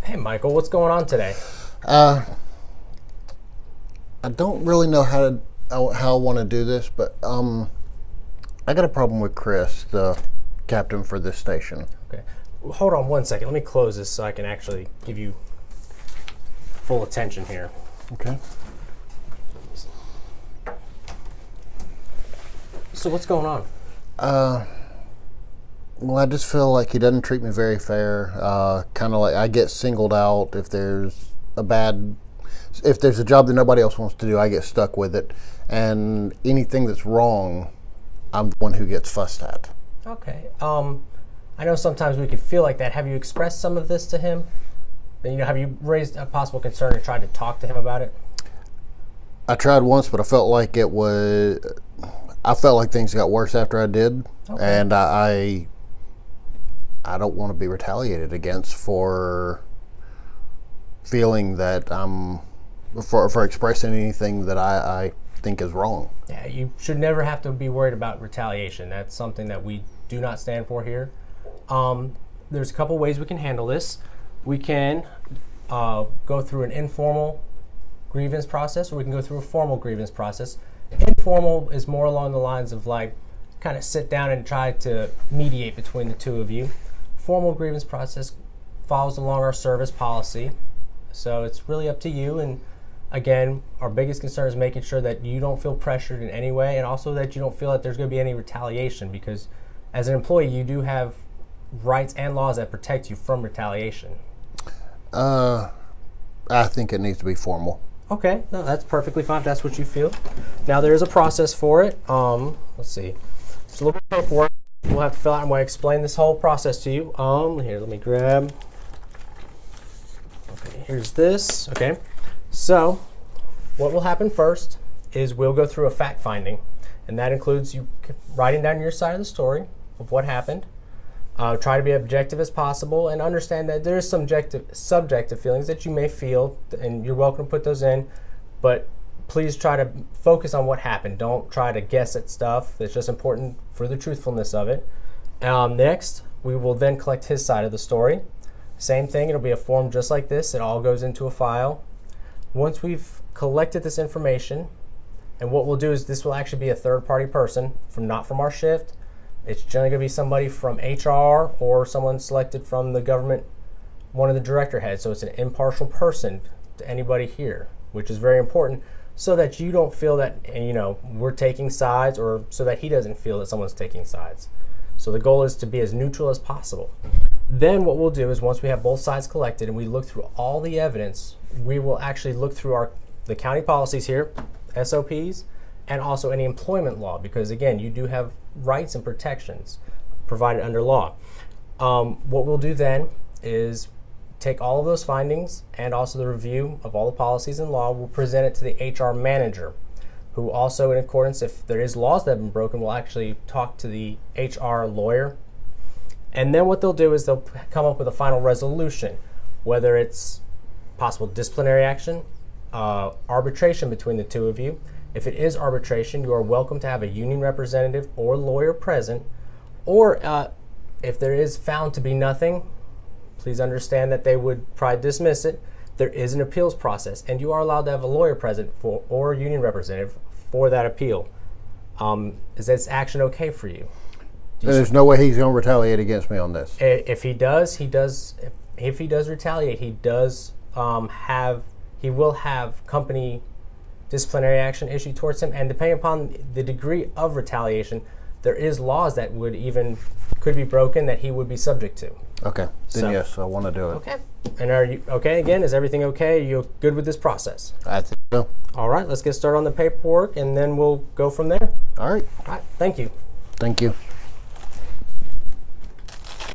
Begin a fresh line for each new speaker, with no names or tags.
Hey, Michael, what's going on today?
I don't really know how I want to do this, but I got a problem with Chris, the captain for this station.
Okay. Hold on one second. Let me close this so I can actually give you full attention here.
Okay.
So what's going on?
Well, I just feel like he doesn't treat me very fair. Kind of like I get singled out if there's a job that nobody else wants to do, I get stuck with it. And anything that's wrong, I'm the one who gets fussed at.
Okay. I know sometimes we can feel like that. Have you expressed some of this to him? Have you raised a possible concern or tried to talk to him about it?
I tried once, but I felt like things got worse after I did.
Okay.
And I don't want to be retaliated against for feeling that for expressing anything that I think is wrong.
Yeah, you should never have to be worried about retaliation. That's something that we do not stand for here. There's a couple ways we can handle this. We can go through an informal grievance process, or we can go through a formal grievance process. Informal is more along the lines of like kind of sit down and try to mediate between the two of you. Formal grievance process follows along our service policy, so it's really up to you. And again, our biggest concern is making sure that you don't feel pressured in any way, and also that you don't feel that there's going to be any retaliation, because as an employee you do have rights and laws that protect you from retaliation.
I think it needs to be formal.
Okay, no, that's perfectly fine if that's what you feel. Now there is a process for it. Let's see. It's a little bit of paperwork we'll have to fill out, and we'll explain this whole process to you. Here, let me grab. Okay, here's this. Okay, so what will happen first is we'll go through a fact finding, and that includes you writing down your side of the story of what happened. Try to be objective as possible, and understand that there is some subjective feelings that you may feel, and you're welcome to put those in, but please try to focus on what happened. Don't try to guess at stuff. It's just important for the truthfulness of it. Next, we will then collect his side of the story. Same thing, it'll be a form just like this. It all goes into a file. Once we've collected this information, and what we'll do is this will actually be a third-party person, not from our shift. It's generally going to be somebody from HR or someone selected from the government, one of the director heads. So it's an impartial person to anybody here, which is very important, so that you don't feel that we're taking sides, or so that he doesn't feel that someone's taking sides. So the goal is to be as neutral as possible. Then what we'll do is, once we have both sides collected and we look through all the evidence, we will actually look through the county policies here, SOPs, and also any employment law, because again, you do have rights and protections provided under law. What we'll do then is take all of those findings and also the review of all the policies and law. We'll present it to the HR manager, who also, in accordance, if there is laws that have been broken, will actually talk to the HR lawyer. And then what they'll do is they'll come up with a final resolution, whether it's possible disciplinary action, arbitration between the two of you. If it is arbitration, you are welcome to have a union representative or lawyer present. Or if there is found to be nothing, please understand that they would probably dismiss it. There is an appeals process, and you are allowed to have a lawyer present or a union representative for that appeal. Is this action okay for you?
There's no way he's going to retaliate against me on this.
If he does retaliate, he will have company disciplinary action issued towards him, and depending upon the degree of retaliation, there is laws that could be broken that he would be subject to.
Okay, then yes, I want to do it.
Okay, and are you okay again? Is everything okay? Are you good with this process?
I think so.
All right, let's get started on the paperwork, and then we'll go from there.
All right.
All right, thank you.
Thank you.